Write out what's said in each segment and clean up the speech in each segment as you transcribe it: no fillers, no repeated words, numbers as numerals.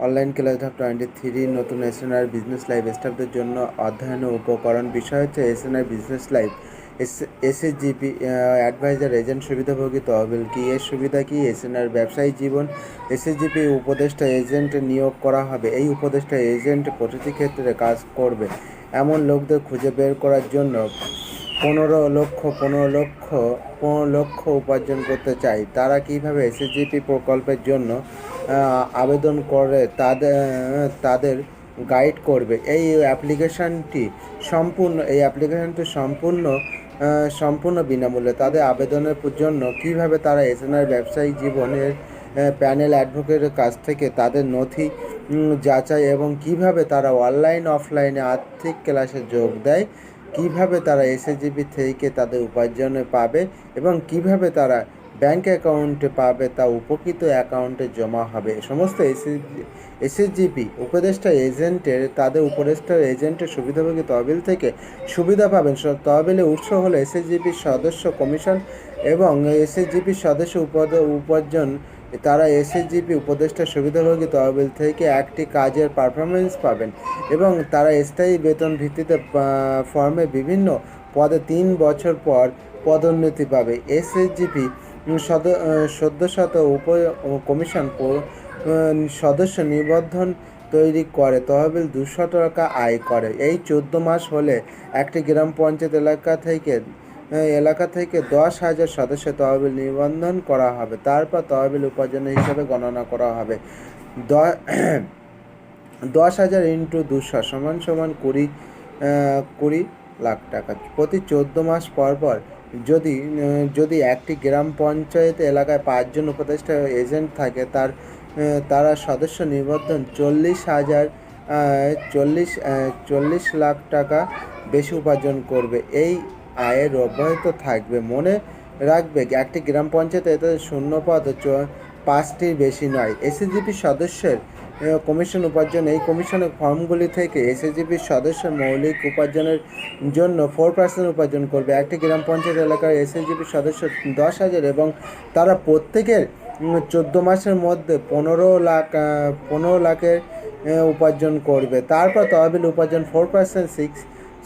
Online class ধাপ 23 নতুন SNR business live স্টাফদের জন্য অধ্যয়ন ও উপকরণ। বিষয় হচ্ছে SNR business live SSGP advisor agent সুবিধাভোগী তহবিল কি, এর সুবিধা কি, এসএনআর ব্যবসায়িক জীবন। এসএসজিপি উপদেষ্টা এজেন্ট নিয়োগ করা হবে। এই উপদেষ্টা এজেন্ট প্রতিটি ক্ষেত্রে কাজ করবে এমন লোকদের খুঁজে বের করার জন্য 15 লক্ষ উপার্জন করতে চাই। তারা কিভাবে এসএসজিপি প্রকল্পের জন্য আবেদন করে তাদের গাইড করবে। এই অ্যাপ্লিকেশনটি সম্পূর্ণ বিনামূল্যে। তাদের আবেদনের জন্য কিভাবে তারা এসএনআর ব্যবসায়িক জীবনের প্যানেল অ্যাডভোকেটের কাছ থেকে তাদের নথি যাচাই এবং কিভাবে তারা অনলাইন অফলাইনে আর্থিক ক্লাসে যোগ দেয়, কিভাবে তারা এসএসজিপি থেকে তাদের উপার্জনে পাবে এবং কিভাবে তারা ব্যাংক অ্যাকাউন্টে পাবে তা উপকৃত অ্যাকাউন্টে জমা হবে। সমস্ত এসএসজিপি উপদেষ্টা এজেন্টের সুবিধাভোগী তহবিল থেকে সুবিধা পাবেন। তহবিলের উৎস হলো এসএসজিপির সদস্য কমিশন এবং এসএসজিপির সদস্য উপার্জন। তারা এসএসজিপি উপদেষ্টা সুবিধাভোগী তহবিল থেকে একটি কাজের পারফরমেন্স পাবেন এবং তারা স্থায়ী বেতন ভিত্তিতে ফর্মে বিভিন্ন পদে 3 বছর পর পদোন্নতি পাবে। এসএসজিপি সদ্যশত কমিশন সদস্য নিবন্ধন তৈরি করে তহবিল 200 টাকা আয় করে। এই 14 মাস হলে একটি গ্রাম পঞ্চায়েত এলাকা থেকে 10,000 সদস্য তহবিল নিবন্ধন করা হবে। তারপর তহবিল উপার্জনের হিসাবে গণনা করা হবে। 10,000 × 200 সমান 20 লাখ টাকা। প্রতি 14 মাস পর যদি একটি গ্রাম পঞ্চায়েত এলাকায় 5 জন উপদেষ্টা এজেন্ট থাকে, তারা সদস্য নিবন্ধন 40 লাখ টাকা বেশি উপার্জন করবে। এই আয়ের অব্যাহত থাকবে। মনে রাখবে, একটি গ্রাম পঞ্চায়েতে এতে শূন্যপদ 5টির বেশি নয়। এসএসজিপি সদস্যের কমিশন উপার্জন। এই কমিশনের ফর্মগুলি থেকে এসএসজিপির সদস্যের মৌলিক উপার্জনের জন্য 4% উপার্জন করবে। একটি গ্রাম পঞ্চায়েত এলাকার এসএসজিপির সদস্য 10,000 এবং তারা প্রত্যেকের 14 মাসের মধ্যে 15 লাখের উপার্জন করবে। তারপর তহবিল উপার্জন 4%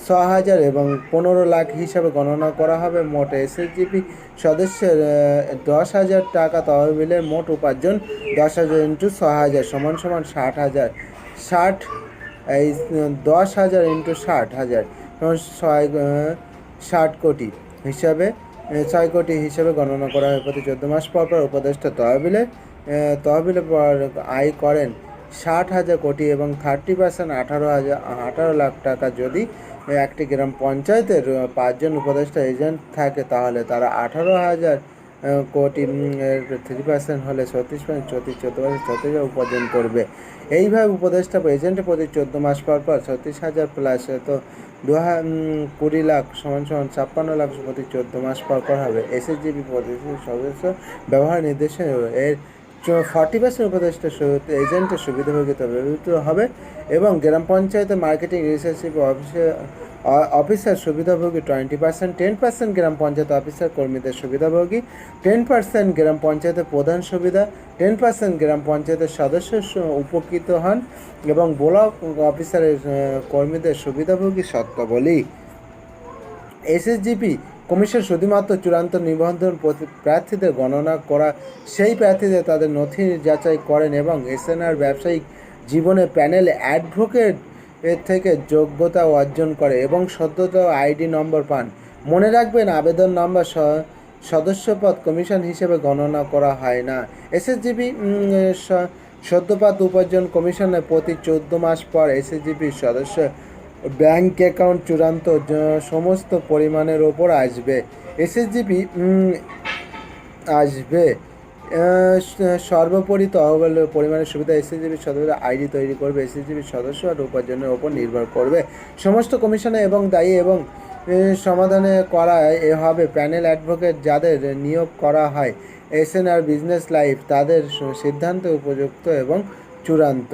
6,000 এবং 15 লাখ হিসাবে গণনা করা হবে। মোট এসএসজিপি সদস্যের 10,000 টাকা তহবিলের মোট উপার্জন 10,000 × 6,000 সমান 60,000। 10,000 × 60,000 60 কোটি হিসাবে 6 কোটি হিসাবে গণনা করা হয়। প্রতি 14 মাস পর উপদেষ্টা তহবিলে পর আয় করেন 60,000 কোটি এবং 30% 18 লাখ টাকা। যদি একটি গ্রাম পঞ্চায়েতের 5 জন উপদেষ্টা এজেন্ট থাকে, তাহলে তারা 18,000 কোটি 3% হলে 36.34 উপার্জন করবে। এইভাবে উপদেষ্টা এজেন্টে প্রতি 14 মাস পর 36,000 প্লাস 20 লাখ সমান 56 লাখ প্রতি 14 মাস পর হবে। এসএসজিপি সদস্য ব্যবহার নির্দেশে এর 40% উপদেষ্টা এজেন্টের সুবিধাভোগীতে ব্যবহৃত হবে এবং গ্রাম পঞ্চায়েতের মার্কেটিং রিলেশনশিপ অফিসার সুবিধাভোগী 20%, 10% গ্রাম পঞ্চায়েত অফিসার কর্মীদের সুবিধাভোগী, 10% গ্রাম পঞ্চায়েতের প্রধান সুবিধা, 10% গ্রাম পঞ্চায়েতের সদস্য উপকৃত হন এবং ব্লক অফিসারের কর্মীদের সুবিধাভোগী শর্তাবলী। এসএসজিপি কমিশন শুধুমাত্র চূড়ান্ত নিবন্ধন প্রার্থীদের গণনা করা সেই প্রার্থীদের তাদের নথি যাচাই করেন এবং এসএনআর ব্যবসায়িক জীবনে প্যানেল অ্যাডভোকেট এর থেকে যোগ্যতা অর্জন করে এবং সদ্যতম আইডি নম্বর পান। মনে রাখবেন, আবেদন নম্বর সদস্যপদ কমিশন হিসেবে গণনা করা হয় না। এসএসজিপি সদ্যপাত উপার্জন কমিশনে প্রতি 14 মাস পর এসএসজিপির সদস্য ব্যাংক অ্যাকাউন্ট চূড়ান্ত সমস্ত পরিমাণের ওপর আসবে। এসএসজিপি আসবে সর্বোপরি তহবিলের পরিমাণের সুবিধা। এসএসজিপির সদস্যরা আইডি তৈরি করবে। এসএসজিপির সদস্য আর উপার্জনের ওপর নির্ভর করবে। সমস্ত কমিশনে এবং দায়ী এবং সমাধানে করা হবে প্যানেল অ্যাডভোকেট যাদের নিয়োগ করা হয় এসএনআর বিজনেস লাইভ তাদের সিদ্ধান্ত উপযুক্ত এবং চূড়ান্ত।